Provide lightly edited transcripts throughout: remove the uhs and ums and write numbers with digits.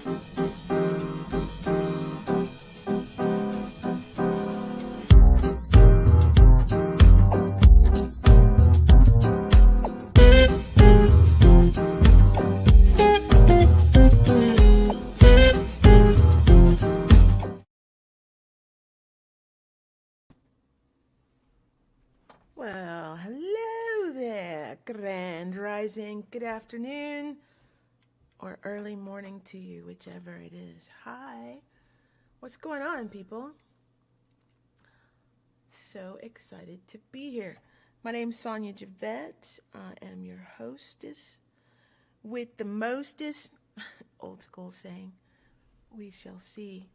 Well, hello there, Grand Rising. Good afternoon or early morning to you, whichever it is. Hi. What's going on, people? So excited to be here. My name's Sonia Javette. I am your hostess with the mostest. Old school saying. We shall see.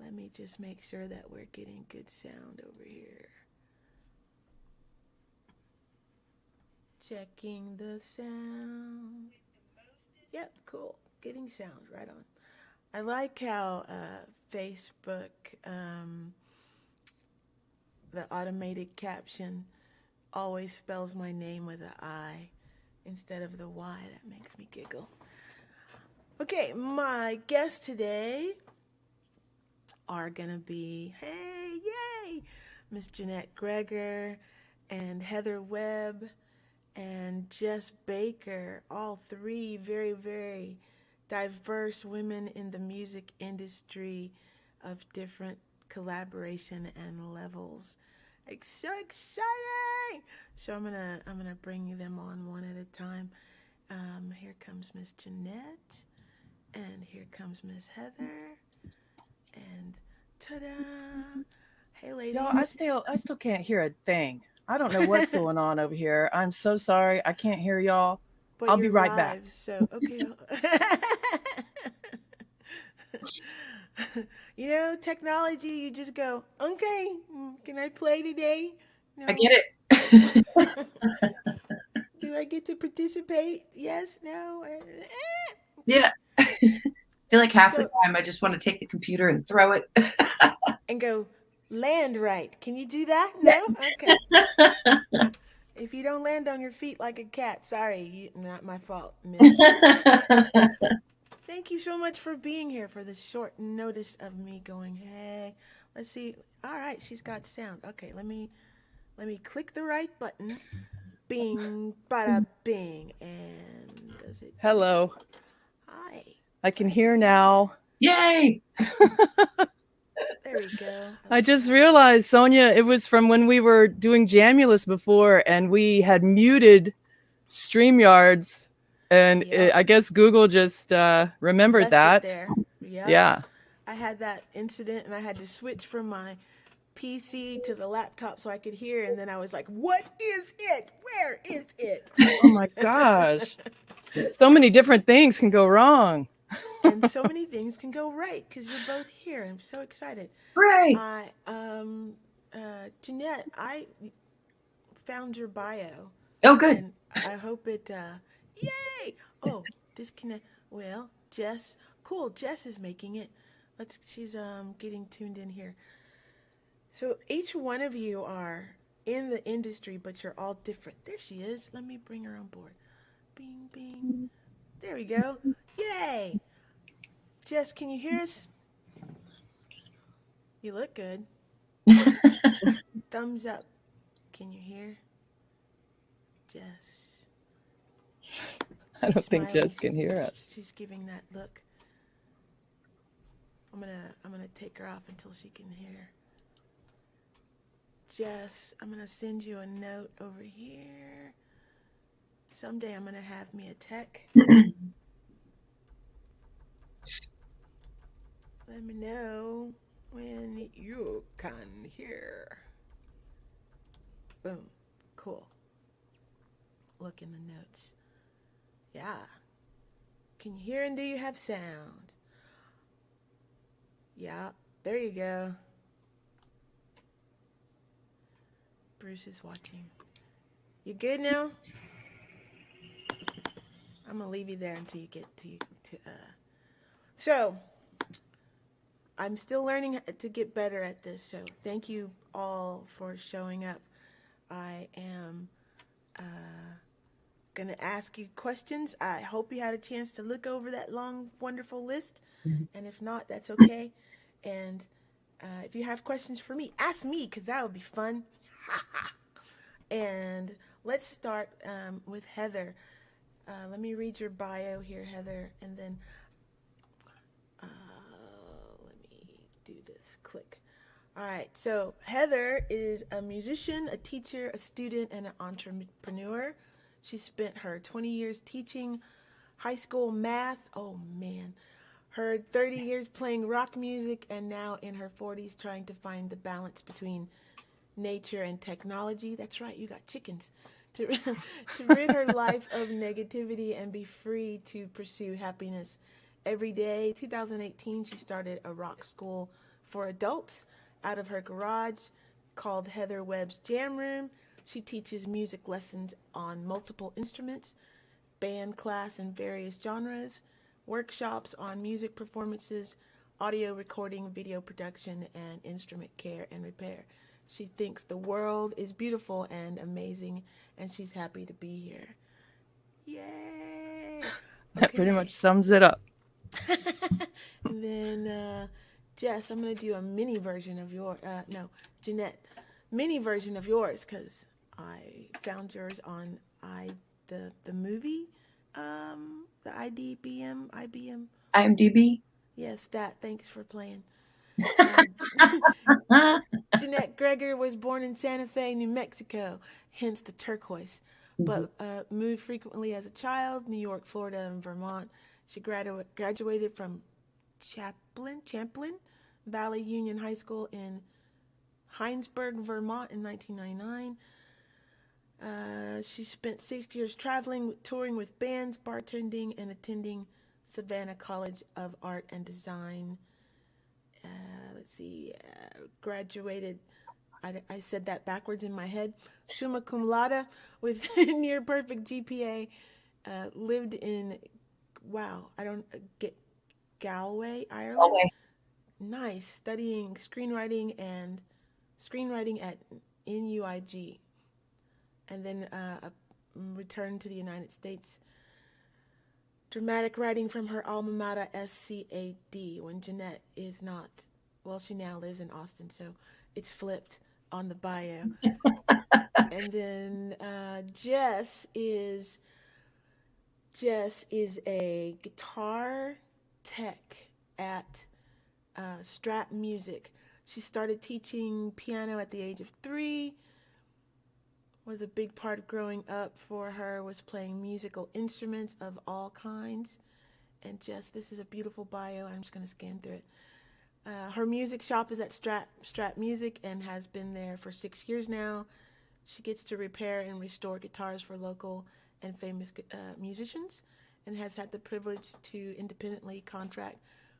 Let me just make sure that we're getting good sound over here. Checking the sound. Yep, cool. Getting sound right on. I like how Facebook, the automated caption, always spells my name with an I instead of the Y. That makes me giggle. Okay, my guests today are going to be, hey, yay, Miss Jeannette Gregor and Heather Webb and Jess Baker, all three very, very diverse women in the music industry of different collaboration and levels. It's so exciting! So I'm gonna bring them on one at a time. Here comes Miss Jeannette, and here comes Miss Heather, and ta-da! Hey, ladies. No, I still can't hear a thing. I don't know what's going on over here. I'm so sorry. I can't hear y'all. But I'll you're be right live, back. so okay. You know, technology, you just go, okay, can I play today? I No. get it. Do I get to participate? Yes, no? Yeah. I feel like half the So, time I just want to take the computer and throw it. and go, land right. Can you do that? No? Okay. If you don't land on your feet like a cat, sorry, not my fault. Missed. Thank you so much for being here for this short notice of me going, hey, let's see. All right, she's got sound. Okay, let me click the right button. Bing, bada bing. And does it? Hello. Hi. I can hear now. Yay! There we go. I just realized, Sonia, it was from when we were doing Jamulus before and we had muted StreamYards. And Yep. I guess Google just remembered Left it that. there. Yep. Yeah. I had that incident and I had to switch from my PC to the laptop so I could hear. And then I was like, what is it? Where is it? Oh my gosh. So many different things can go wrong. And so many things can go right because you're both here. I'm so excited. Hooray! Jeannette, I found your bio. Oh, good. And I hope it, yay! Oh, disconnect. Well, Jess, cool. Jess is making it. She's getting tuned in here. So each one of you are in the industry, but you're all different. There she is. Let me bring her on board. Bing, bing. There we go. Yay! Jess, can you hear us? You look good. Thumbs up. Can you hear? Jess. I don't think Jess can hear us. She's giving that look. I'm gonna take her off until she can hear. Jess, I'm gonna send you a note over here. Someday I'm gonna have me a tech. Let me know when you can hear. Boom. Cool. Look in the notes. Yeah. Can you hear and do you have sound? Yeah. There you go. Bruce is watching. You good now? I'm going to leave you there until you get to So, I'm still learning to get better at this, so thank you all for showing up. I am going to ask you questions. I hope you had a chance to look over that long, wonderful list. And if not, that's okay. And if you have questions for me, ask me because that would be fun. And let's start with Heather. Let me read your bio here, Heather, and then let me do this. Click. All right, so Heather is a musician, a teacher, a student, and an entrepreneur. She spent her 20 years teaching high school math. Oh, man. Her 30 years playing rock music, and now in her 40s trying to find the balance between nature and technology. That's right, you got chickens. To, to rid her life of negativity and be free to pursue happiness every day. 2018, she started a rock school for adults out of her garage called Heather Webb's Jam Room. She teaches music lessons on multiple instruments, band class in various genres, workshops on music performances, audio recording, video production, and instrument care and repair. She thinks the world is beautiful and amazing, and she's happy to be here. Yay! That pretty much sums it up. And then, Jess, I'm going to do a mini version of Jeannette, mini version of yours, because I found yours on the movie, the IBM. IMDb. Yes, that. Thanks for playing. Jeannette Gregor was born in Santa Fe, New Mexico, hence the turquoise, but moved frequently as a child, New York, Florida, and Vermont. She graduated from Champlain Valley Union High School in Heinsberg, Vermont in 1999. She spent 6 years traveling, touring with bands, bartending, and attending Savannah College of Art and Design. Graduated, I said that backwards in my head, summa cum laude with near perfect GPA. Lived in, Galway, Ireland. Okay. Nice, studying screenwriting at NUIG. And then returned to the United States. Dramatic writing from her alma mater, SCAD, when Jeannette is not. Well, she now lives in Austin, so it's flipped on the bio. And then Jess is a guitar tech at Strat Music. She started teaching piano at the age of 3. Was a big part of growing up for her was playing musical instruments of all kinds. And Jess, this is a beautiful bio. I'm just going to scan through it. Her music shop is at Strat Music and has been there for 6 years now. She gets to repair and restore guitars for local and famous musicians, and has had the privilege to independently contract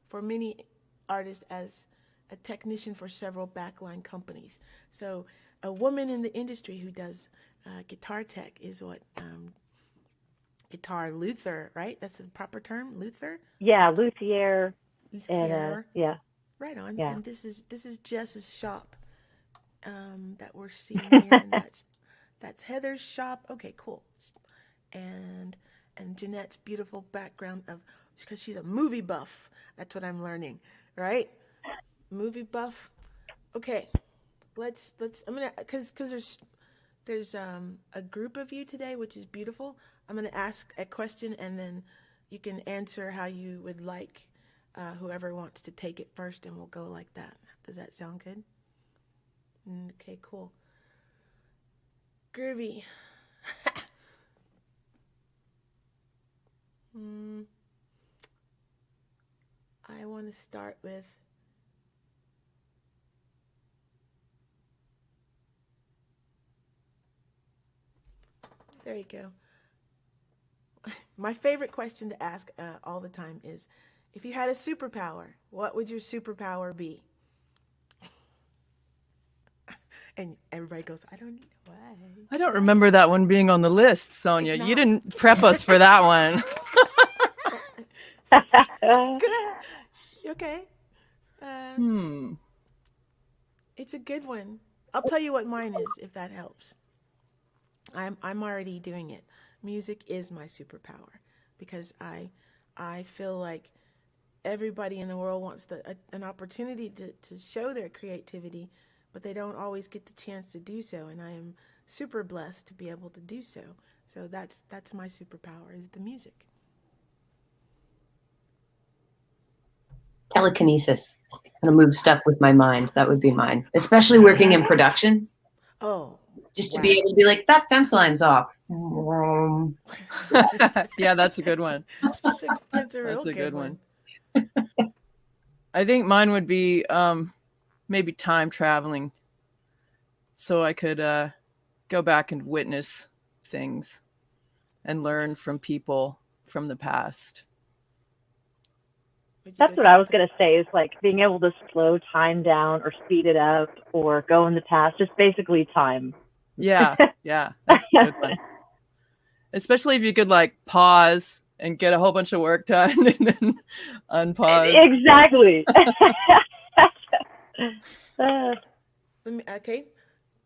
for many artists as a technician for several backline companies. So a woman in the industry who does guitar tech is what guitar luthier, right? That's the proper term, luthier? Yeah, luthier. Luthier. Yeah. Right on. Yeah. And this is Jess's shop that we're seeing here, and that's Heather's shop. Okay, cool. And Jeanette's beautiful background of, because she's a movie buff. That's what I'm learning, right? Movie buff. Okay, let's. I'm gonna, cause there's a group of you today, which is beautiful. I'm gonna ask a question, and then you can answer how you would like. Whoever wants to take it first, and we'll go like that. Does that sound good? Okay, cool. Groovy. I want to start with there you go. My favorite question to ask all the time is, if you had a superpower, what would your superpower be? And everybody goes, I don't need why. I don't remember that one being on the list, Sonia. You didn't prep us for that one. Good. Okay. It's a good one. I'll tell you what mine is, if that helps. I'm already doing it. music is my superpower because I feel like everybody in the world wants an opportunity to show their creativity, but they don't always get the chance to do so. And I am super blessed to be able to do so. So that's my superpower is the music. Telekinesis. I'm gonna move stuff with my mind. That would be mine, especially working in production. Oh, Just to wow. be able to be like, that fence line's off. Yeah, that's a good one. That's a real good one. I think mine would be maybe time traveling, so I could go back and witness things and learn from people from the past. That's what I was going to say is like being able to slow time down or speed it up or go in the past, just basically time. Yeah, that's a good one. Especially if you could like pause and get a whole bunch of work done and then unpause. Exactly. Okay,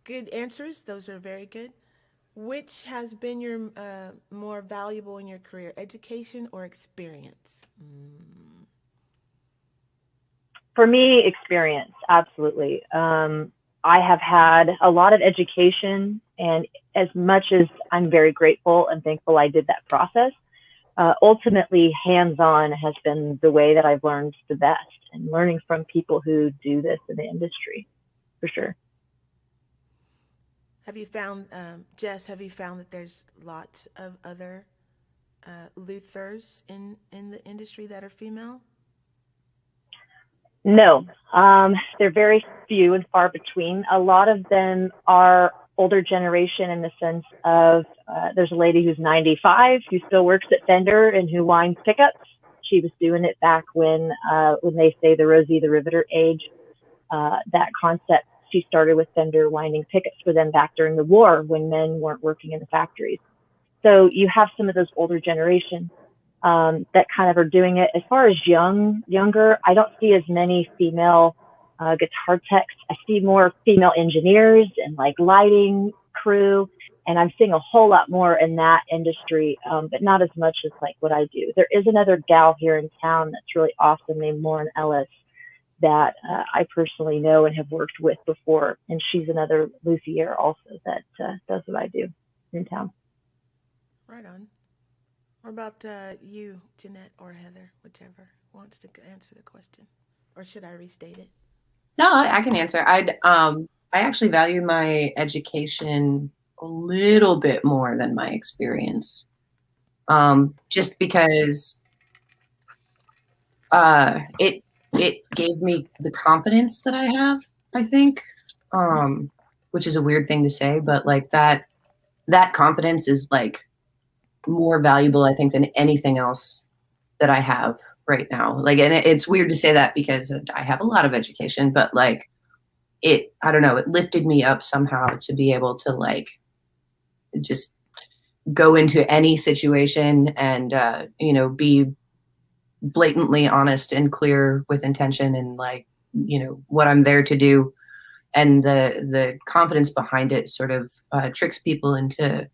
good answers. Those are very good. Which has been your more valuable in your career, education or experience? For me, experience, absolutely. I have had a lot of education, and as much as I'm very grateful and thankful I did that process, ultimately hands-on has been the way that I've learned the best, and learning from people who do this in the industry, for sure. Have you found, Jess, have you found that there's lots of other Luthers in the industry that are female? No, they're very few and far between. A lot of them are older generation in the sense of there's a lady who's 95 who still works at Fender and who winds pickups. She was doing it back when they say the Rosie the Riveter age. That concept, she started with Fender winding pickups for them back during the war when men weren't working in the factories. So you have some of those older generation that kind of are doing it. As far as younger, I don't see as many female guitar techs. I see more female engineers and like lighting crew, and I'm seeing a whole lot more in that industry, but not as much as like what I do. There is another gal here in town that's really awesome named Lauren Ellis that I personally know and have worked with before, and she's another luthier also that does what I do in town. Right on. What about you, Jeannette or Heather, whichever wants to answer the question, or should I restate it? No, I can answer. I actually value my education a little bit more than my experience, just because it gave me the confidence that I have. I think, which is a weird thing to say, but like that confidence is like more valuable, I think, than anything else that I have right now. Like, and it's weird to say that because I have a lot of education, but like I don't know, it lifted me up somehow to be able to like just go into any situation and, be blatantly honest and clear with intention and like, what I'm there to do. And the confidence behind it sort of tricks people into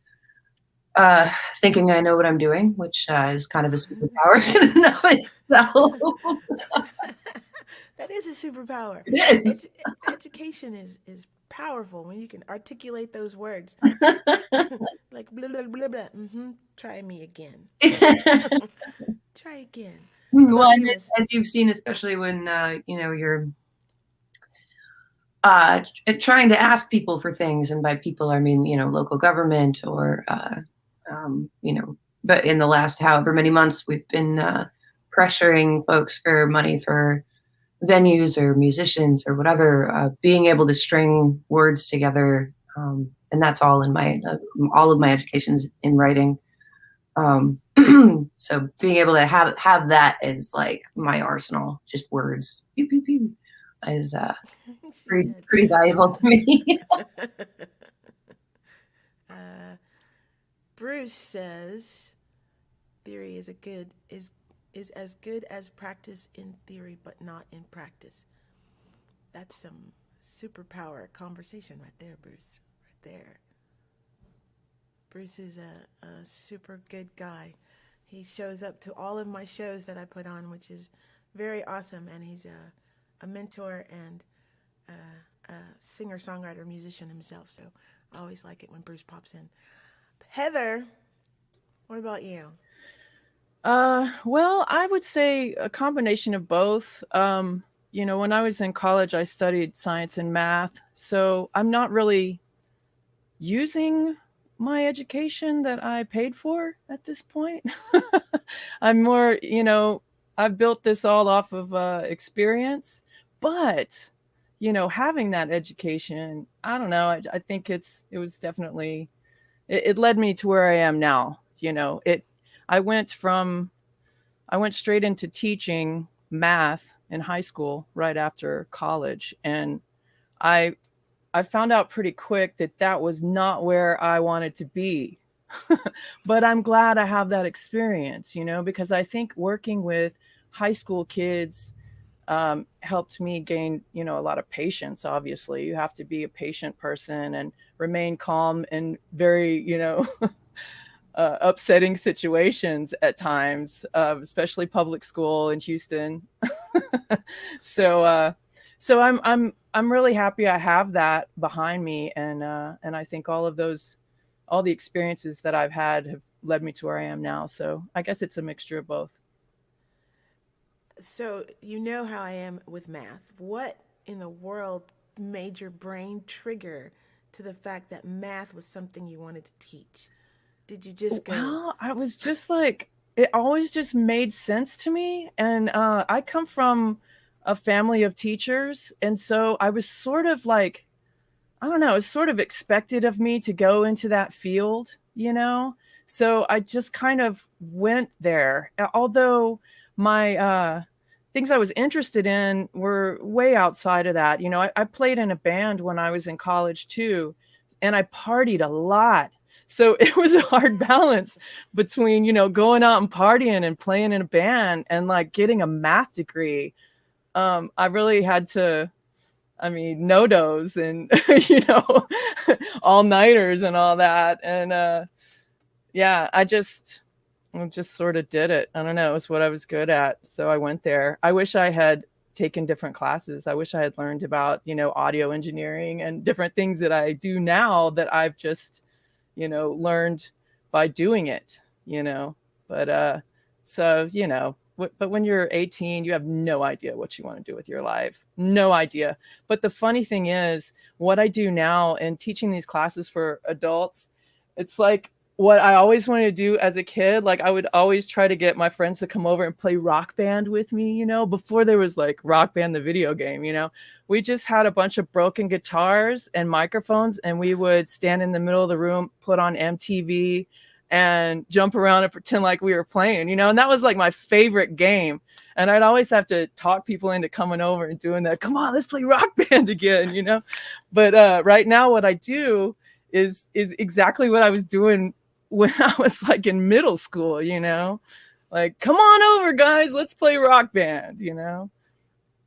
thinking I know what I'm doing, which is kind of a superpower in and of itself. That is a superpower. It is. Education is powerful when you can articulate those words. Like blah, blah, blah, blah. Try me again. Try again. Well, and as you've seen, especially when, you're trying to ask people for things, and by people, I mean, local government or, but in the last however many months, we've been pressuring folks for money for venues or musicians or whatever, being able to string words together. And that's all in all of my education's in writing. So being able to have that as like my arsenal, just words, pew, pew, pew, is pretty valuable to me. Bruce says theory is as good as practice in theory, but not in practice. That's some superpower conversation right there, Bruce. Right there. Bruce is a super good guy. He shows up to all of my shows that I put on, which is very awesome. And he's a mentor and a singer-songwriter, musician himself. So I always like it when Bruce pops in. Heather, what about you? Well, I would say a combination of both. When I was in college, I studied science and math, so I'm not really using my education that I paid for at this point. I'm more, I've built this all off of experience, but, having that education, I don't know, I think it was definitely, it led me to where I am now. I went straight into teaching math in high school right after college. And I found out pretty quick that was not where I wanted to be. But I'm glad I have that experience, because I think working with high school kids helped me gain, a lot of patience. Obviously, you have to be a patient person and remain calm in very, upsetting situations at times, especially public school in Houston. So I'm really happy I have that behind me, and I think all the experiences that I've had have led me to where I am now. So I guess it's a mixture of both. So you know how I am with math. What in the world made your brain trigger to the fact that math was something you wanted to teach? Did you just go? Well, I was just like, it always just made sense to me. And I come from a family of teachers. And so I was sort of like, I don't know, it was sort of expected of me to go into that field, So I just kind of went there. Although my things I was interested in were way outside of that. I played in a band when I was in college too, and I partied a lot. So it was a hard balance between, going out and partying and playing in a band and like getting a math degree. I really had to, no-dos and, all-nighters and all that. And yeah, I just sort of did it. I don't know. It was what I was good at. So I went there. I wish I had taken different classes. I wish I had learned about, audio engineering and different things that I do now that I've just, learned by doing it, but but when you're 18, you have no idea what you want to do with your life. No idea. But the funny thing is, what I do now in teaching these classes for adults, it's like what I always wanted to do as a kid. Like I would always try to get my friends to come over and play Rock Band with me, before there was like Rock Band, the video game, we just had a bunch of broken guitars and microphones, and we would stand in the middle of the room, put on MTV and jump around and pretend like we were playing, and that was like my favorite game. And I'd always have to talk people into coming over and doing that. Come on, let's play Rock Band again, But right now what I do is exactly what I was doing when I was like in middle school, like, come on over guys, let's play Rock Band,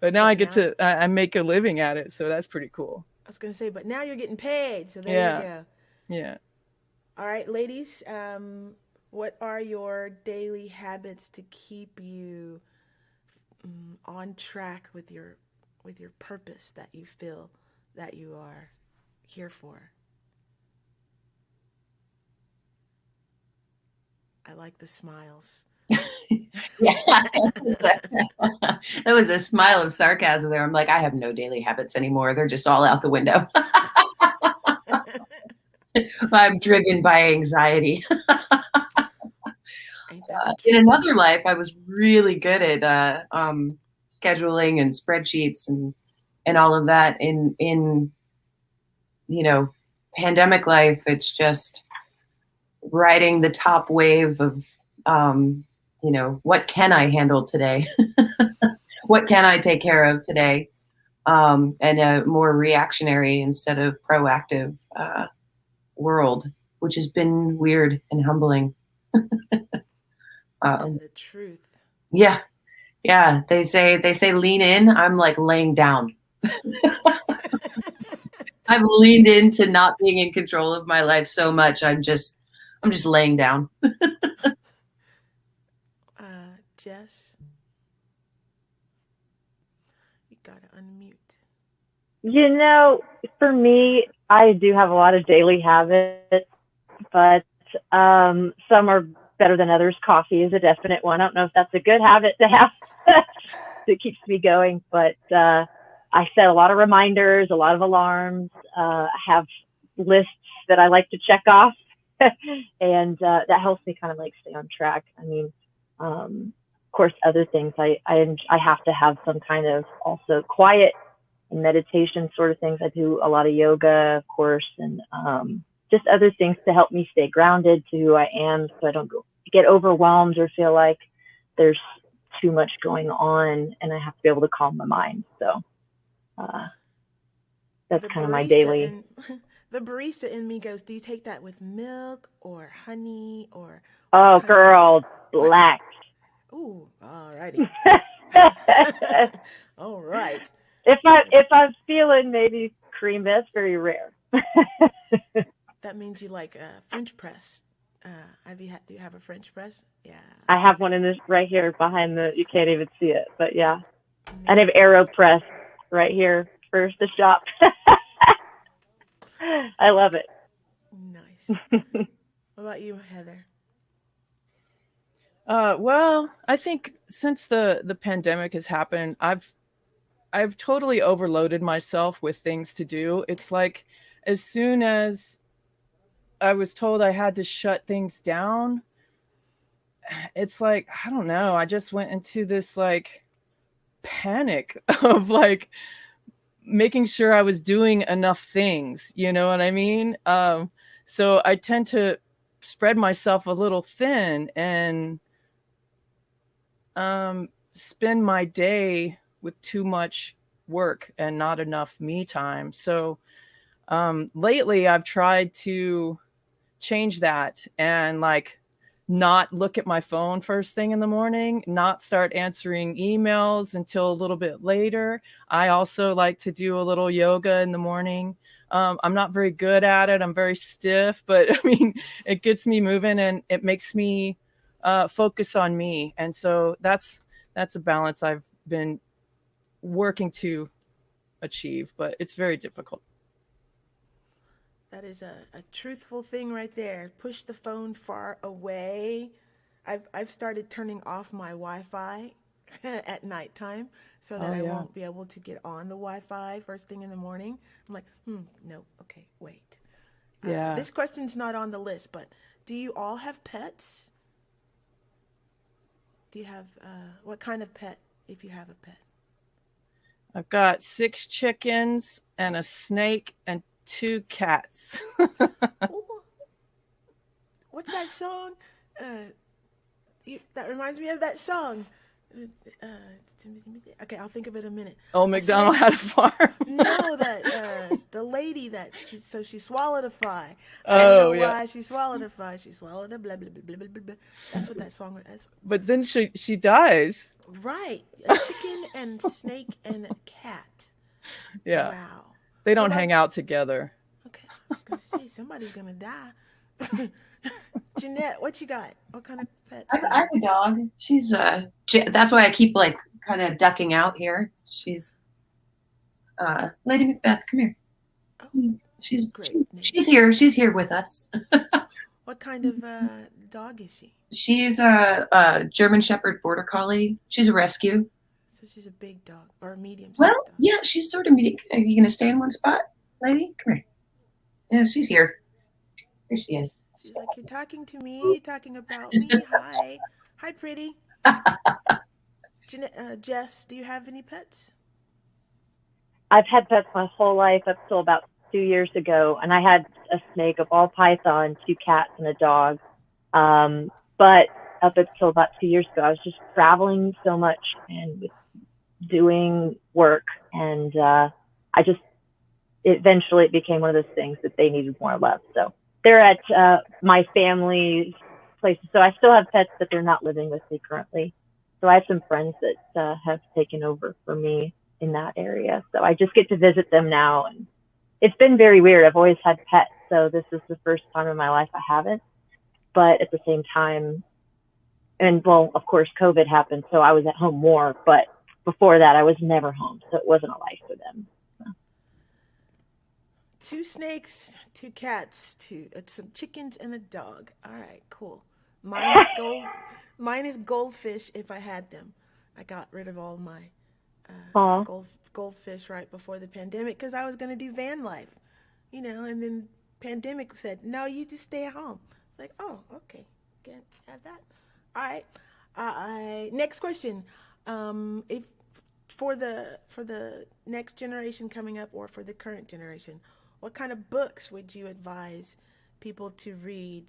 But now I get to, I make a living at it. So that's pretty cool. I was going to say, but now you're getting paid. So there you go. Yeah. All right, ladies, what are your daily habits to keep you on track with your purpose that you feel that you are here for? I like the smiles. Yeah, that was a smile of sarcasm there. I'm like, I have no daily habits anymore. They're just all out the window. I'm driven by anxiety. In another life, I was really good at scheduling and spreadsheets and all of that. In pandemic life, it's just riding the top wave of what can I handle today? What can I take care of today? And a more reactionary instead of proactive world, which has been weird and humbling. And the truth. Yeah. They say lean in. I'm like laying down. I've leaned into not being in control of my life so much. I'm just I'm just laying down. Jess, you gotta unmute. You know, for me, I do have a lot of daily habits, but some are better than others. Coffee is a definite one. I don't know if that's a good habit to have that keeps me going, but I set a lot of reminders, a lot of alarms. I have lists that I like to check off, and that helps me kind of like stay on track. I mean, of course, other things I have to have some kind of also quiet and meditation sort of things. I do a lot of yoga, of course, and just other things to help me stay grounded to who I am, so I don't get overwhelmed or feel like there's too much going on, and I have to be able to calm my mind. So that's kind of my daily. The barista in me goes, do you take that with milk or honey or? Oh, girl, black. Ooh, all righty. All right. If I'm feeling maybe cream, that's very rare. That means you like French press. Do you have a French press? Yeah. I have one in this right here behind you can't even see it, but yeah. I have AeroPress right here for the shop. I love it. Nice. What about you, Heather? Well, I think since the pandemic has happened, I've totally overloaded myself with things to do. It's like as soon as I was told I had to shut things down, it's like, I don't know, I just went into this like panic of like making sure I was doing enough things, you know what I mean? So I tend to spread myself a little thin and spend my day with too much work and not enough me time. So lately I've tried to change that and like not look at my phone first thing in the morning, not start answering emails until a little bit later. I also like to do a little yoga in the morning. I'm not very good at it. I'm very stiff, but I mean, it gets me moving and it makes me focus on me. And so that's a balance I've been working to achieve, but it's very difficult. That is a truthful thing right there. Push the phone far away. I've started turning off my Wi-Fi at nighttime so that I won't be able to get on the Wi-Fi first thing in the morning. I'm like, no, okay, wait. Yeah. This question's not on the list, but do you all have pets? Do you have, what kind of pet, if you have a pet? I've got 6 chickens and a snake and 2 cats. What's that song? That reminds me of that song. Okay, I'll think of it in a minute. Oh, McDonald had a farm. No, that the lady that she swallowed a fly. Oh, why she swallowed a fly. She swallowed a blah blah blah blah blah blah. That's what that song is. But then she dies. Right, a chicken and snake and a cat. Yeah. Wow. They don't hang out together. Okay, I was gonna say somebody's gonna die. Jeannette, what you got? What kind of pets? I have a dog. She's that's why I keep like kind of ducking out here. She's Lady Macbeth. Come here. Oh, She's great. She's here. She's here with us. What kind of dog is she? She's a German Shepherd Border Collie. She's a rescue. So she's a big dog or a medium-sized dog? Yeah, she's sort of medium. Are you gonna stay in one spot, lady? Come here. Yeah, she's here. Here she is. She's like, you're talking to me? You're talking about me? Hi. Hi, pretty. Jess, do you have any pets? I've had pets my whole life up till about 2 years ago, and I had a snake, a ball python, 2 cats, and a dog. But up until about 2 years ago, I was just traveling so much and doing work, and eventually it became one of those things that they needed more love. So they're at my family's places. So I still have pets, but they're not living with me currently. So I have some friends that have taken over for me in that area. So I just get to visit them now. And it's been very weird. I've always had pets. So this is the first time in my life I haven't. but at the same time, and well, of course, COVID happened, so I was at home more. But before that, I was never home, so it wasn't a life for them. 2 snakes, 2 cats, some chickens, and a dog. All right, cool. Mine is gold. Mine is goldfish. If I had them, I got rid of all my Aw. goldfish right before the pandemic because I was going to do van life, and then pandemic said, no, you just stay at home. It's like, oh, okay, can't have that. All right. Next question. If for the next generation coming up or for the current generation, what kind of books would you advise people to read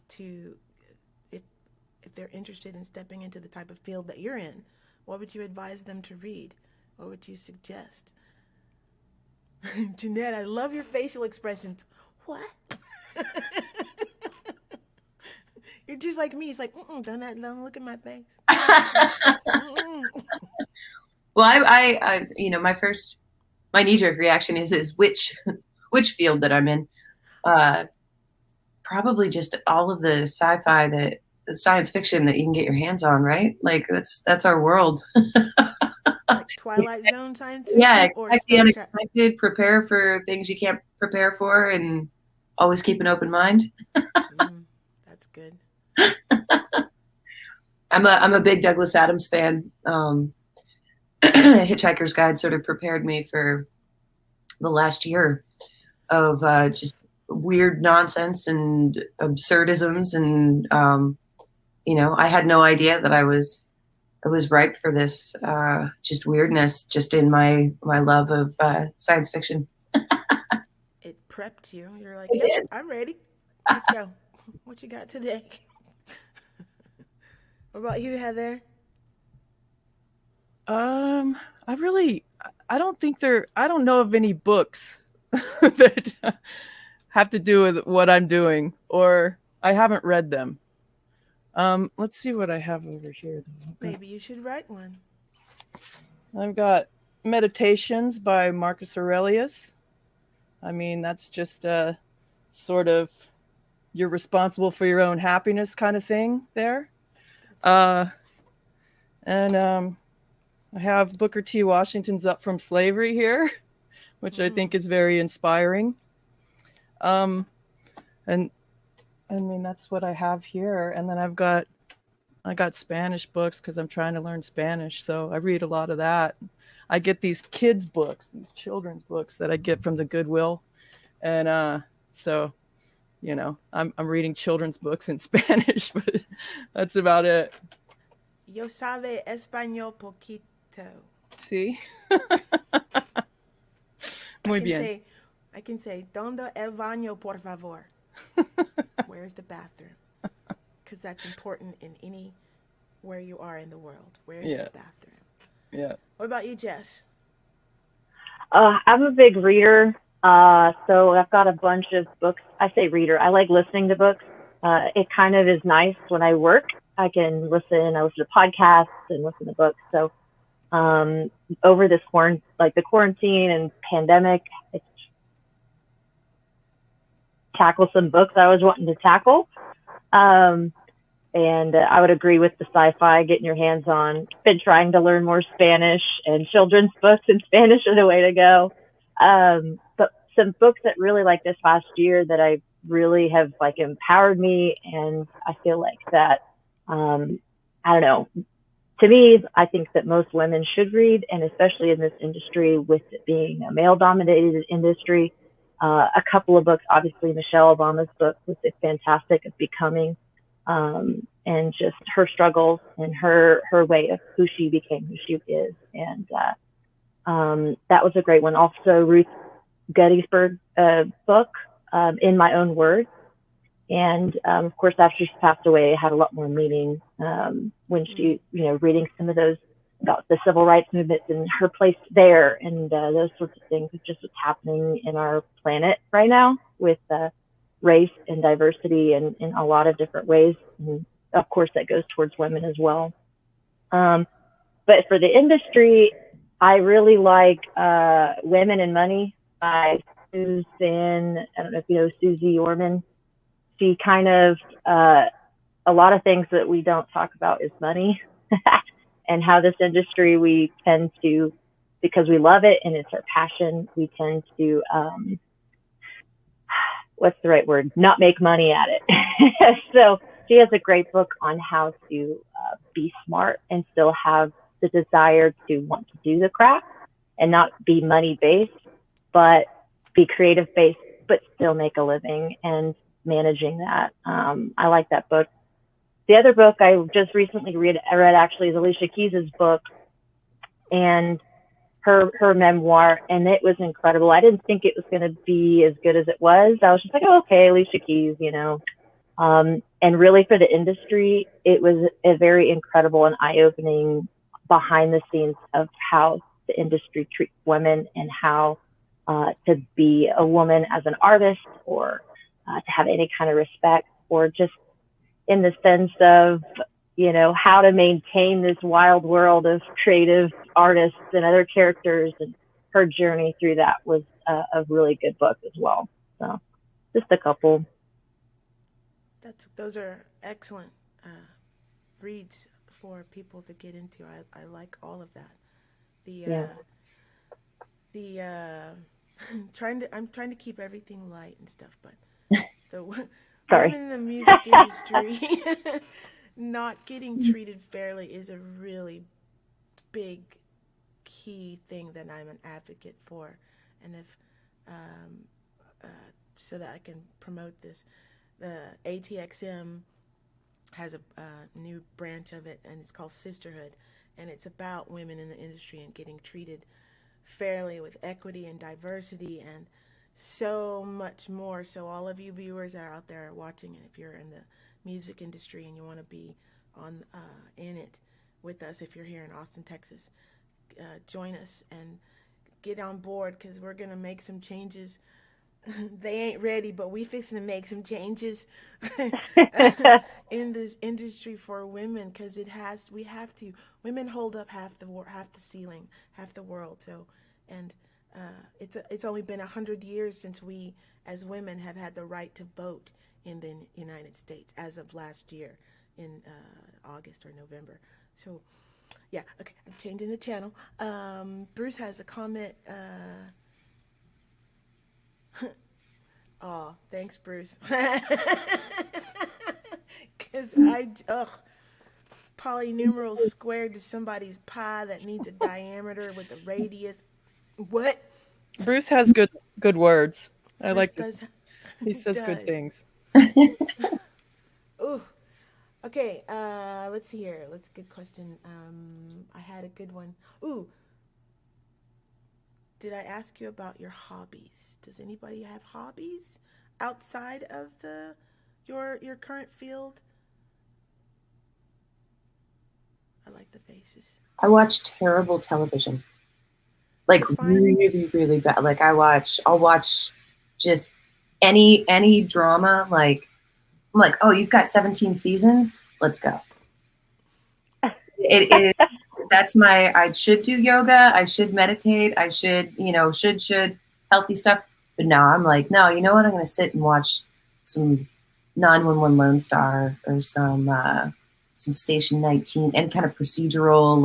if they're interested in stepping into the type of field that you're in? What would you advise them to read? What would you suggest? Jeannette, I love your facial expressions. What? You're just like me. It's like, don't look at my face. Well, I my knee-jerk reaction is which field that I'm in. Probably just all of the sci-fi, the science fiction that you can get your hands on, right? Like that's our world. Like Twilight Zone science fiction? Yeah, Or expect the Star Trek? unexpected, prepare for things you can't prepare for, and always keep an open mind. That's good. I'm a big Douglas Adams fan. Hitchhiker's Guide sort of prepared me for the last year of just weird nonsense and absurdisms, and I had no idea that I was ripe for this just weirdness, just in my love of science fiction. It prepped you. You're like, It yep, did. I'm ready. Let's go. What you got today? What about you, Heather? I don't know of any books that have to do with what I'm doing, or I haven't read them. Let's see what I have over here. Maybe you should write one. I've got Meditations by Marcus Aurelius. I mean, that's just a sort of you're responsible for your own happiness kind of thing there. And I have Booker T. Washington's Up from Slavery here, which I think is very inspiring. And I mean, that's what I have here. And then I got Spanish books because I'm trying to learn Spanish. So I read a lot of that. I get these kids books, these children's books that I get from the Goodwill. And so, I'm reading children's books in Spanish, but that's about it. Yo sabe español poquito. See? Muy bien. I can say, ¿Dónde el baño, por favor? Where's the bathroom? Because that's important in where you are in the world. Where's the bathroom? Yeah. What about you, Jess? I'm a big reader. So I've got a bunch of books. I say reader. I like listening to books. It kind of is nice when I work. I can listen. I listen to podcasts and listen to books. So over this the quarantine and pandemic, it's tackle some books I was wanting to tackle. And I would agree with the sci-fi, getting your hands on. Been trying to learn more Spanish, and children's books in Spanish are the way to go. But some books that really like this last year that I really have empowered me, and I feel like that, I don't know. To me, I think that most women should read, and especially in this industry, with it being a male-dominated industry. A couple of books, obviously Michelle Obama's book was fantastic of becoming. And just her struggles and her way of who she became, who she is. And that was a great one. Also, Ruth Gettysburg book, In My Own Words. And of course, after she passed away, it had a lot more meaning when she, reading some of those about the civil rights movement and her place there, and those sorts of things. It's just what's happening in our planet right now with race and diversity in a lot of different ways. And of course, that goes towards women as well. But for the industry, I really like Women and Money by Susan, I don't know if you know Susie Orman. She kind of a lot of things that we don't talk about is money and how this industry, we tend to, because we love it and it's our passion, we tend to, what's the right word? Not make money at it. So she has a great book on how to be smart and still have the desire to want to do the craft and not be money based, but be creative based, but still make a living and managing that. I like that book. The other book I just recently read actually is Alicia Keys's book and her memoir, and it was incredible. I didn't think it was going to be as good as it was. I was just like, oh, okay, Alicia Keys, you know. And really for the industry, it was a very incredible and eye-opening behind the scenes of how the industry treats women and how to be a woman as an artist or to have any kind of respect, or just in the sense of, you know, how to maintain this wild world of creative artists and other characters. And her journey through that was a really good book as well. So just a couple. Those are excellent reads for people to get into. I like all of that. I'm trying to keep everything light and stuff, but Sorry. women in the music industry not getting treated fairly is a really big key thing that I'm an advocate for. And if so that I can promote this, the ATXM has a new branch of it, and it's called Sisterhood, and it's about women in the industry and getting treated fairly with equity and diversity and so much more. So all of you viewers that are out there watching, and if you're in the music industry and you want to be on in it with us, if you're here in Austin, Texas, join us and get on board, because we're going to make some changes. They ain't ready, but we fixing to make some changes in this industry for women, because we have to. Women hold up half the ceiling, half the world. So, and it's only been 100 years since we, as women, have had the right to vote in the United States as of last year in August or November. So, yeah, okay, I'm changing the channel. Bruce has a comment. Oh, thanks, Bruce. Because polynumeral squared to somebody's pi that needs a diameter with a radius. What? Bruce has good words. I Bruce like this. He says does. good things. Ooh. Okay, let's see here. Good question. I had a good one. Ooh. Did I ask you about your hobbies? Does anybody have hobbies outside of your current field? I like the faces. I watch terrible television. Like really, really bad. Like I'll watch just any drama. Like I'm like, oh, you've got 17 seasons. Let's go. That's I should do yoga. I should meditate. I should, should healthy stuff. But now I'm like, no, you know what? I'm going to sit and watch some 911 Lone Star or some Station 19, and kind of procedural,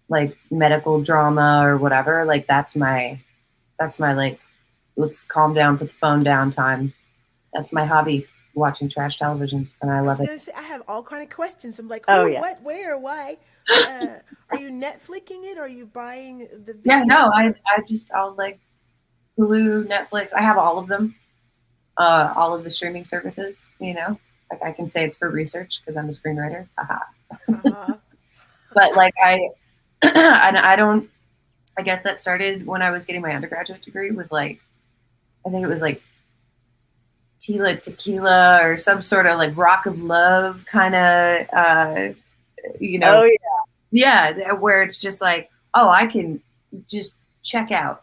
like medical drama or whatever. Like that's my like, let's calm down, put the phone down time. That's my hobby, watching trash television, and I love it. I have all kind of questions. I'm like, yeah. What, where, why? Are you Netflixing it? Or are you buying the videos? Yeah, no, I'll like Hulu, Netflix. I have all of them, all of the streaming services. Like I can say it's for research because I'm a screenwriter. But like I don't. I guess that started when I was getting my undergraduate degree. With like, I think it was like Tila Tequila or some sort of like Rock of Love kind of, Oh yeah. Yeah, where it's just like, oh, I can just check out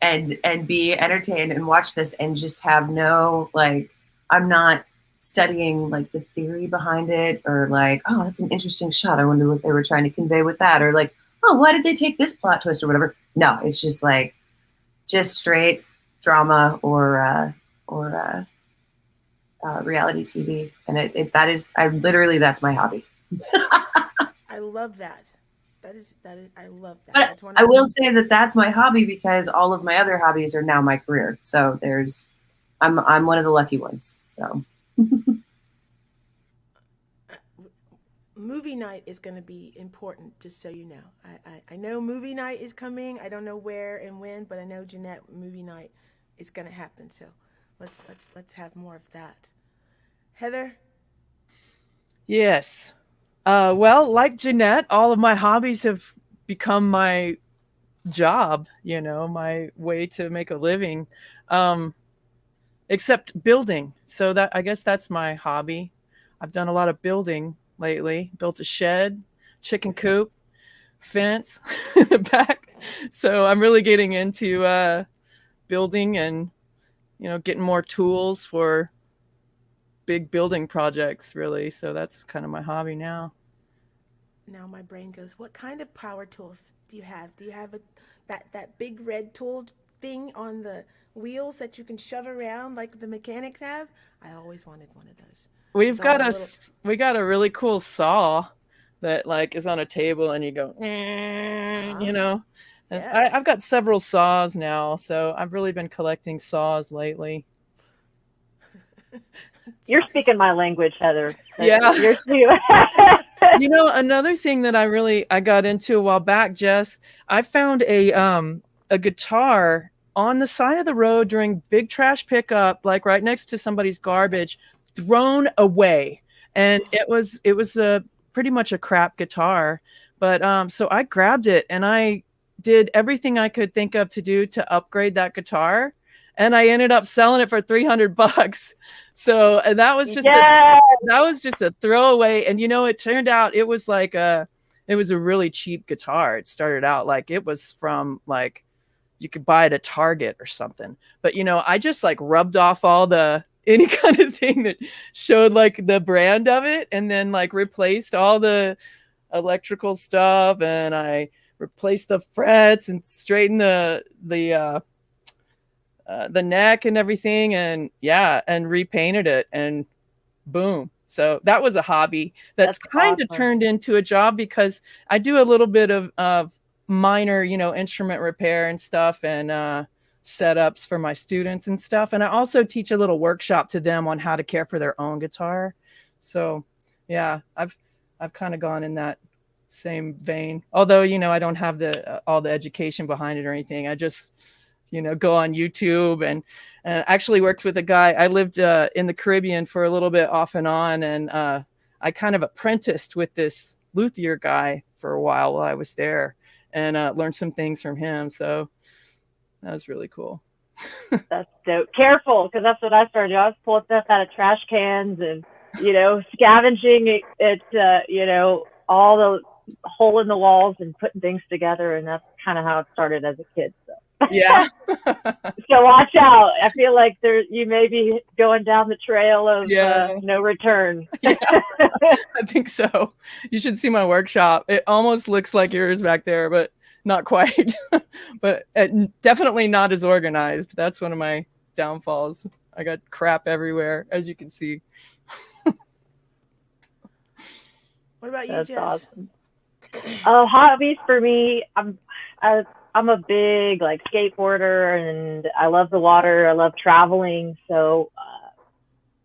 and be entertained and watch this and just have no, like, I'm not studying like the theory behind it, or like, oh, that's an interesting shot. I wonder what they were trying to convey with that, or like, oh, why did they take this plot twist or whatever? No, it's just like, just straight drama or reality TV, and that's my hobby. I love that. That is I love that. But That's one I of will say that that's my hobby because all of my other hobbies are now my career. So I'm one of the lucky ones. So movie night is going to be important, just so you know. I know movie night is coming. I don't know where and when, but I know Jeannette movie night is going to happen. So let's have more of that. Heather? Yes. Well, like Jeannette, all of my hobbies have become my job, my way to make a living, except building. So that I guess that's my hobby. I've done a lot of building lately, built a shed, chicken coop, fence in the back. So I'm really getting into building and, getting more tools for big building projects, really. So that's kind of my hobby now. Now my brain goes, what kind of power tools do you have? Do you have that big red tool thing on the wheels that you can shove around like the mechanics have? I always wanted one of those. We got a really cool saw that like is on a table and you go, And Yes. I've got several saws now, so I've really been collecting saws lately. You're speaking my language, Heather. Yeah. You're Another thing that I got into a while back, Jess, I found a guitar on the side of the road during big trash pickup, like right next to somebody's garbage, thrown away. And it was pretty much a crap guitar. But so I grabbed it and I did everything I could think of to do to upgrade that guitar. And I ended up selling it for $300. So, and that was just a throwaway. And it turned out it was a really cheap guitar. It started out like it was from like you could buy it at Target or something. But I just like rubbed off all any kind of thing that showed like the brand of it, and then like replaced all the electrical stuff, and I replaced the frets and straightened the neck and everything, and repainted it, and boom. So that was a hobby that's kind of awesome. turned into a job because I do a little bit of minor, instrument repair and stuff, and setups for my students and stuff. And I also teach a little workshop to them on how to care for their own guitar. So yeah, I've kind of gone in that same vein. Although, I don't have all the education behind it or anything. I just, go on YouTube and actually worked with a guy. I lived in the Caribbean for a little bit off and on. And I kind of apprenticed with this luthier guy for a while I was there, and learned some things from him. So that was really cool. That's dope. Careful, because that's what I started. I was pulling stuff out of trash cans and, scavenging it, all the hole in the walls and putting things together. And that's kind of how it started as a kid. So. Yeah. So watch out. I feel like you may be going down the trail of no return. Yeah, I think so. You should see my workshop. It almost looks like yours back there, but not quite. But definitely not as organized. That's one of my downfalls. I got crap everywhere, as you can see. What about you, That's Jess? awesome. Hobbies for me, I'm a big like skateboarder, and I love the water. I love traveling. So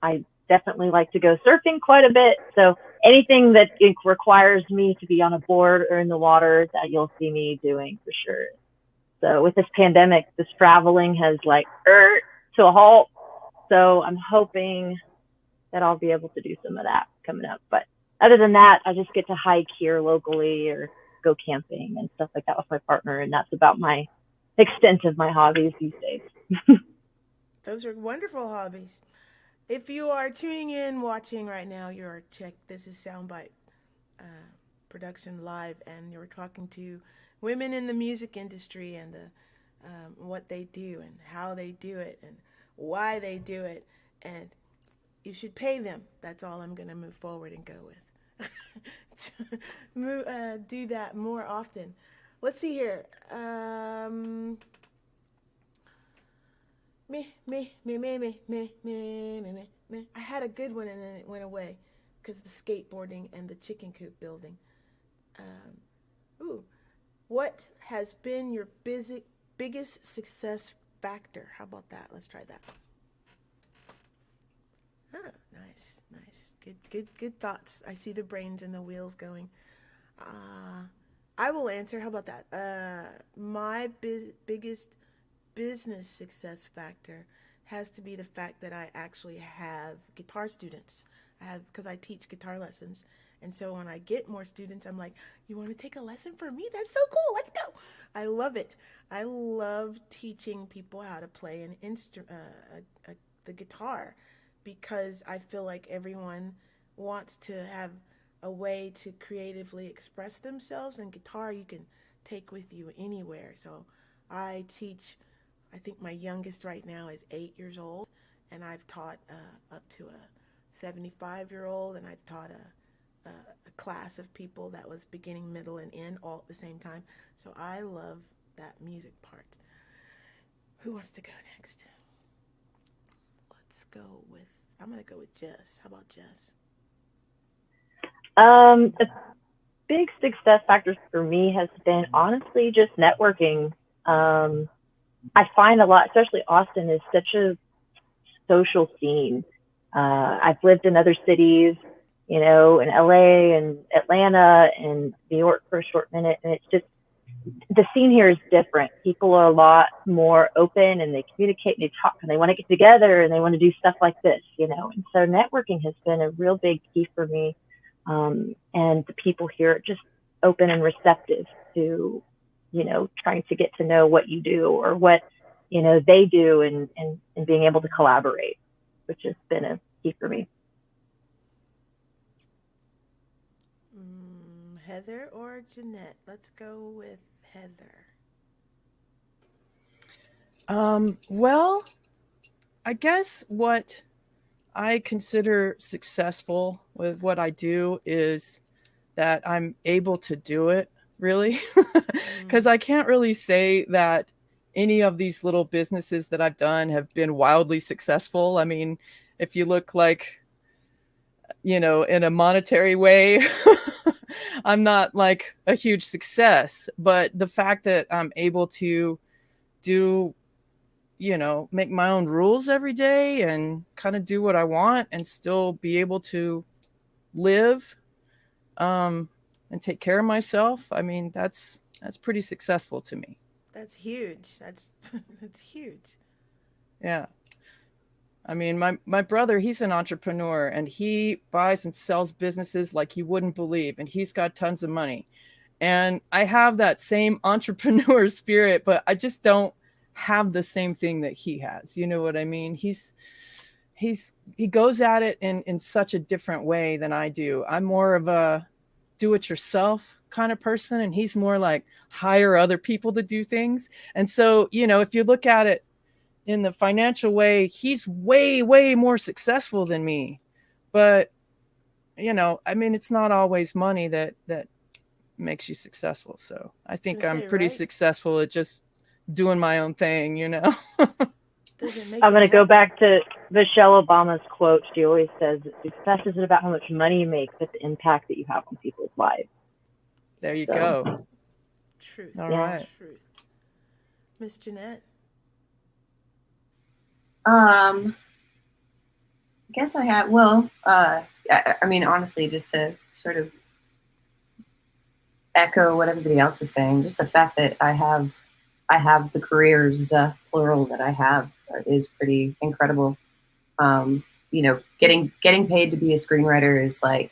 I definitely like to go surfing quite a bit. So anything that requires me to be on a board or in the water, that you'll see me doing for sure. So with this pandemic, this traveling has like to a halt. So I'm hoping that I'll be able to do some of that coming up. But other than that, I just get to hike here locally or go camping and stuff like that with my partner. And that's about my extent of my hobbies these days. Those are wonderful hobbies. If you are tuning in, watching right now, this is Soundbite production live, and you're talking to women in the music industry and what they do and how they do it and why they do it. And you should pay them. That's all I'm going to move forward and go with. Do that more often. Let's see here. Me. man, I had a good one and then it went away because the skateboarding and the chicken coop building. Ooh, what has been your biggest success factor? How about that? Let's try that. Ah, nice, nice. Good thoughts. I see the brains and the wheels going. I will answer. How about that? My biggest business success factor has to be the fact that I actually have guitar students. Because I teach guitar lessons. And so when I get more students, I'm like, you want to take a lesson for me? That's so cool. Let's go. I love it. I love teaching people how to play an the guitar, because I feel like everyone wants to have a way to creatively express themselves, and guitar you can take with you anywhere. So I teach, I think my youngest right now is 8 years old, and I've taught up to a 75-year-old, and I've taught a class of people that was beginning, middle, and end all at the same time. So I love that music part. Who wants to go next? I'm going to go with Jess. How about Jess? The big success factors for me has been honestly just networking. I find a lot, especially Austin is such a social scene. I've lived in other cities, in LA and Atlanta and New York for a short minute, and it's just, the scene here is different. People are a lot more open, and they communicate and they talk and they want to get together and they want to do stuff like this, and so networking has been a real big key for me. And the people here are just open and receptive to, trying to get to know what you do or what, they do, and being able to collaborate, which has been a key for me. Heather or Jeannette? Let's go with Heather. Well, I guess what I consider successful with what I do is that I'm able to do it, really, because I can't really say that any of these little businesses that I've done have been wildly successful. I mean, if you look like, in a monetary way, I'm not like a huge success, but the fact that I'm able to do, make my own rules every day and kind of do what I want and still be able to live, and take care of myself. I mean, that's pretty successful to me. That's huge. That's huge. Yeah. I mean, my brother, he's an entrepreneur, and he buys and sells businesses like you wouldn't believe, and he's got tons of money. And I have that same entrepreneur spirit, but I just don't have the same thing that he has. You know what I mean? He goes at it in such a different way than I do. I'm more of a do-it-yourself kind of person, and he's more like hire other people to do things. And so, if you look at it in the financial way, he's way, way more successful than me. But, I mean, it's not always money that makes you successful. So I think I'm pretty successful at just doing my own thing, I'm going to go back to Michelle Obama's quote. She always says, success isn't about how much money you make, but the impact that you have on people's lives. There you go. Truth. All right. Truth. Miss Jeannette? I guess I have, I mean, honestly, just to sort of echo what everybody else is saying, just the fact that I have the careers, plural, that I have is pretty incredible. Getting paid to be a screenwriter is like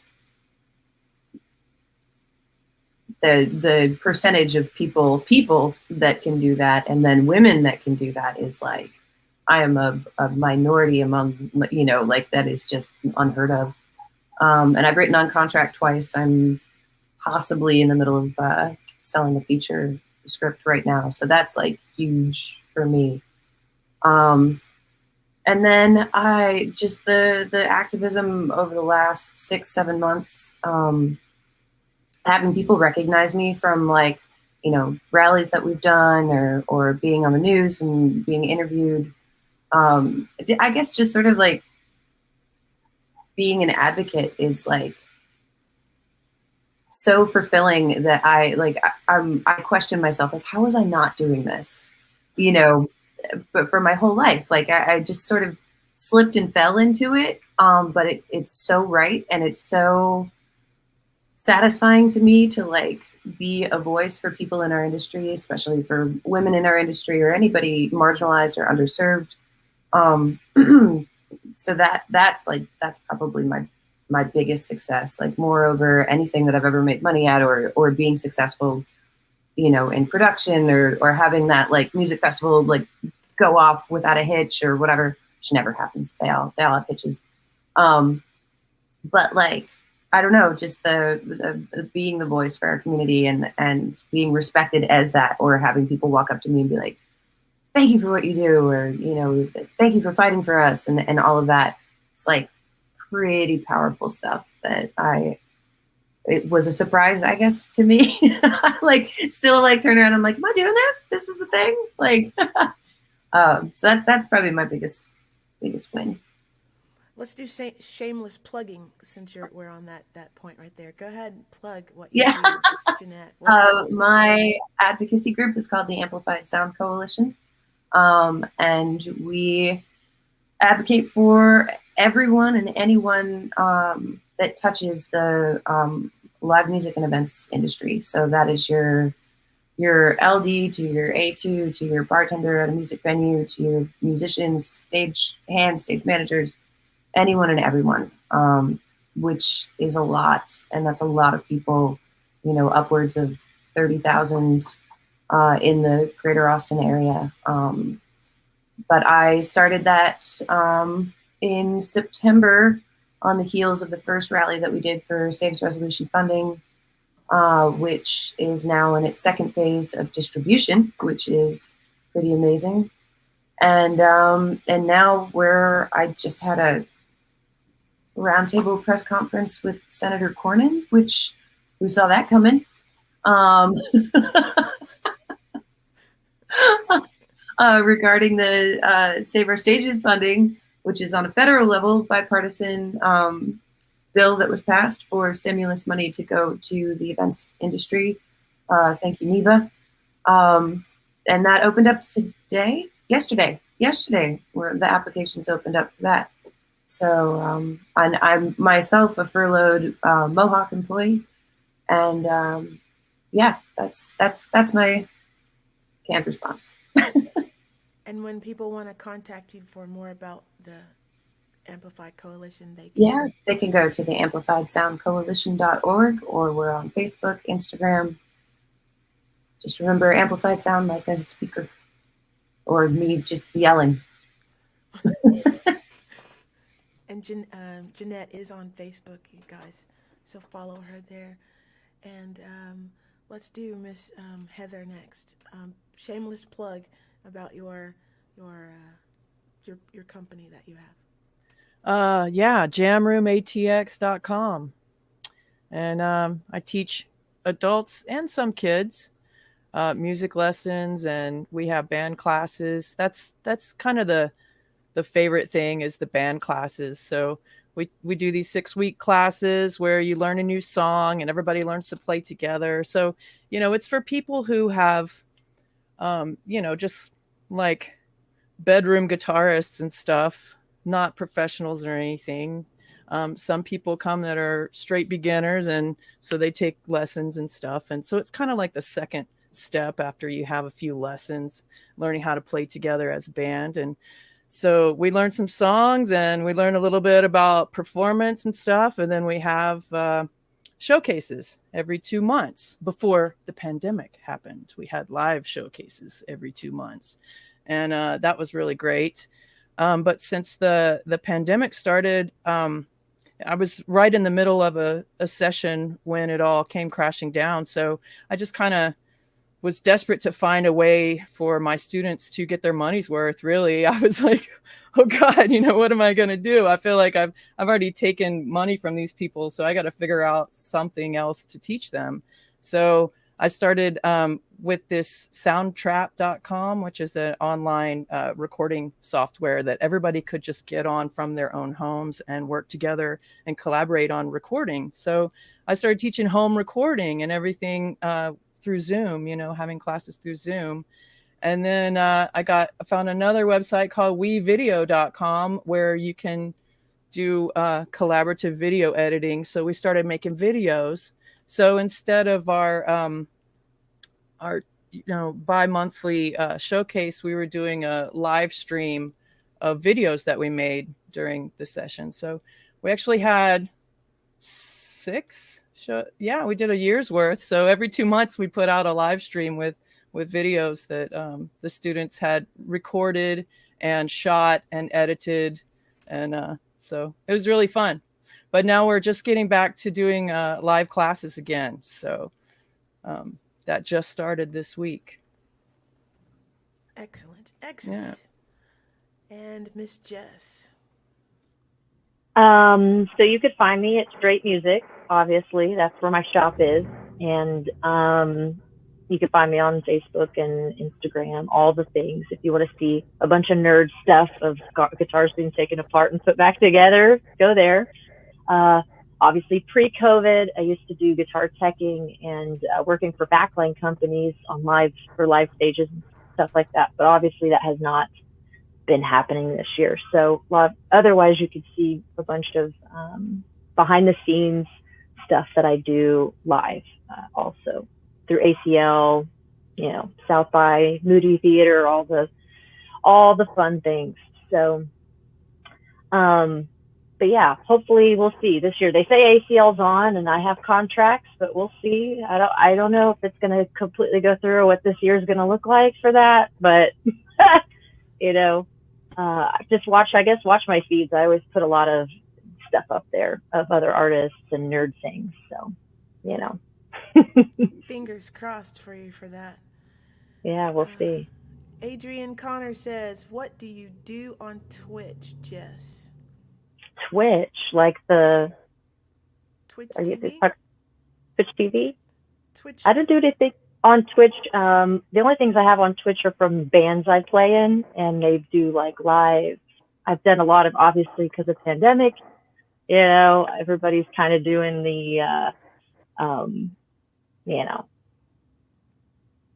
the percentage of people that can do that, and then women that can do that is like, I am a minority among, that is just unheard of. And I've written on contract twice. I'm possibly in the middle of selling a feature script right now. So that's like huge for me. And then I just the activism over the last 6-7 months, having people recognize me from rallies that we've done or being on the news and being interviewed. I guess just sort of like being an advocate is like so fulfilling that I question myself, like, how was I not doing this? You know, but for my whole life, like I just sort of slipped and fell into it. But it's so right. And it's so satisfying to me to like be a voice for people in our industry, especially for women in our industry or anybody marginalized or underserved. So that's probably my biggest success, like more over anything that I've ever made money at, or being successful, you know, in production, or having that like music festival like go off without a hitch or whatever, which never happens. They all have hitches. But like, I don't know, just the being the voice for our community and being respected as that, or having people walk up to me and be like, thank you for what you do, or, you know, thank you for fighting for us, and all of that. It's like pretty powerful stuff that it was a surprise, I guess, to me. Like, still like turn around, I'm like, am I doing this? This is the thing? Like, so that's probably my biggest win. Let's do shameless plugging since we're on that point right there. Go ahead and plug what you do, Jeannette. My advocacy group is called the Amplified Sound Coalition. And we advocate for everyone and anyone that touches the live music and events industry. So that is your LD to your A2 to your bartender at a music venue to your musicians, stage hands, stage managers, anyone and everyone, which is a lot. And that's a lot of people, you know, upwards of 30,000 in the greater Austin area. But I started that in September on the heels of the first rally that we did for Saves Resolution funding, which is now in its second phase of distribution, which is pretty amazing. And now I just had a roundtable press conference with Senator Cornyn, which who saw that coming? Regarding the Save Our Stages funding, which is on a federal level, bipartisan bill that was passed for stimulus money to go to the events industry. Thank you, Neva. And that opened up yesterday, where the applications opened up for that. So I'm myself a furloughed Mohawk employee, and yeah, that's my canned response. And when people want to contact you for more about the Amplified Coalition, they can go to the amplifiedsoundcoalition.org, or we're on Facebook, Instagram. Just remember Amplified Sound like a speaker, or me just yelling. And Jeannette is on Facebook, you guys, so follow her there. And let's do Miss Heather next. Shameless plug about your company that you have. Jamroomatx.com. And I teach adults and some kids music lessons, and we have band classes. That's kind of the favorite thing is the band classes. So we do these 6-week classes where you learn a new song and everybody learns to play together. So, you know, it's for people who have, you know, just like bedroom guitarists and stuff, not professionals or anything. Some people come that are straight beginners, and so they take lessons and stuff. And so it's kind of like the second step after you have a few lessons, learning how to play together as a band. And so we learn some songs, and we learn a little bit about performance and stuff. And then we have showcases every 2 months. Before the pandemic happened, we had live showcases every 2 months. And that was really great. But since the pandemic started, I was right in the middle of a session when it all came crashing down. So I just kind of was desperate to find a way for my students to get their money's worth. Really, I was like, oh God, you know, what am I going to do? I feel like I've already taken money from these people, so I got to figure out something else to teach them. So I started with this soundtrap.com, which is an online recording software that everybody could just get on from their own homes and work together and collaborate on recording. So I started teaching home recording and everything through Zoom, having classes through Zoom. And then I found another website called wevideo.com where you can do collaborative video editing. So we started making videos. So instead of our bi-monthly showcase, we were doing a live stream of videos that we made during the session. So we actually had 6 we did a year's worth. So every 2 months we put out a live stream with videos that the students had recorded and shot and edited. And so it was really fun. But now we're just getting back to doing live classes again. So that just started this week. Excellent. Excellent. Yeah. And Miss Jess. So you could find me at Straight Music. Obviously, that's where my shop is. And you can find me on Facebook and Instagram, all the things. If you want to see a bunch of nerd stuff of guitars being taken apart and put back together, go there. Obviously, pre-COVID, I used to do guitar teching and working for backline companies on live stages and stuff like that. But obviously, that has not been happening this year. So otherwise, you could see a bunch of behind-the-scenes stuff that I do live also through ACL, South by, Moody Theater, all the fun things. So, but yeah, hopefully we'll see this year. They say ACL's on and I have contracts, but we'll see. I don't know if it's going to completely go through or what this year is going to look like for that, but just watch my feeds. I always put a lot of stuff up there of other artists and nerd things. So, Fingers crossed for you for that. Yeah, we'll see. Adrian Connor says, what do you do on Twitch, Jess? Twitch, like the Twitch TV? Twitch TV? Twitch. I don't do anything on Twitch. The only things I have on Twitch are from bands I play in, and they do like live. I've done a lot of, obviously, because of pandemic, everybody's kind of doing the,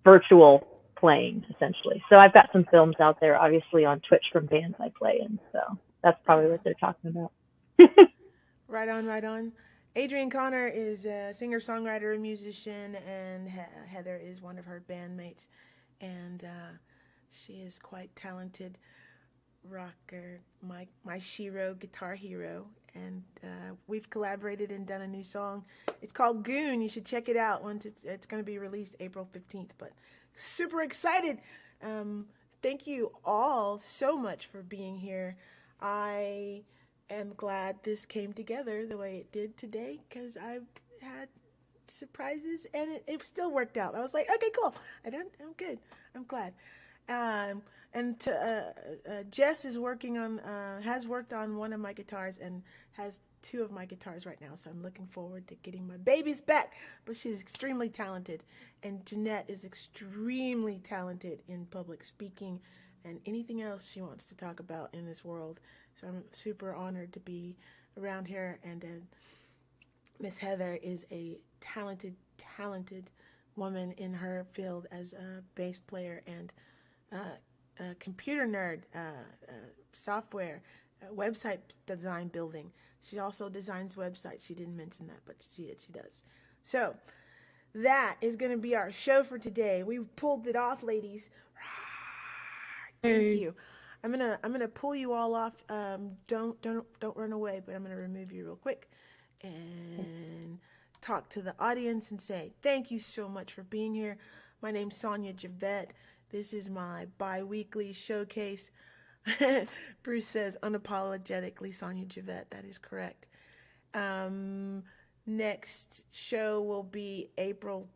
virtual playing, essentially. So I've got some films out there, obviously, on Twitch from bands I play in. So that's probably what they're talking about. Right on, right on. Adrian Connor is a singer-songwriter and musician, and Heather is one of her bandmates. And she is quite talented rocker, my shiro, guitar hero. And we've collaborated and done a new song. It's called Goon. You should check it out once it's going to be released April 15th. But super excited. Thank you all so much for being here. I am glad this came together the way it did today because I've had surprises and it still worked out. I was like, okay, cool. I'm good. I'm glad. And Jess is has worked on one of my guitars and has 2 of my guitars right now. So I'm looking forward to getting my babies back. But she's extremely talented. And Jeannette is extremely talented in public speaking and anything else she wants to talk about in this world. So I'm super honored to be around here. And Miss Heather is a talented woman in her field as a bass player and a computer nerd, software, website design building. She also designs websites. She didn't mention that, but she does. So that is going to be our show for today. We've pulled it off, ladies. Thank you. I'm gonna pull you all off. Don't run away, but I'm gonna remove you real quick and talk to the audience and say thank you so much for being here. My name's Sonia Javette. This is my bi-weekly showcase. Bruce says unapologetically Sonia Javette. That is correct. Next show will be April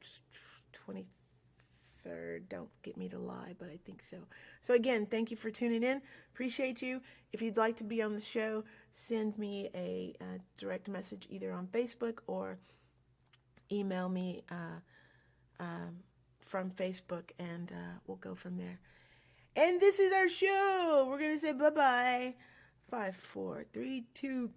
23rd. Don't get me to lie, but I think so. So again, thank you for tuning in. Appreciate you. If you'd like to be on the show, send me a direct message either on Facebook or email me from Facebook, and we'll go from there. And this is our show. We're going to say bye-bye. 5, 4, 3, 2.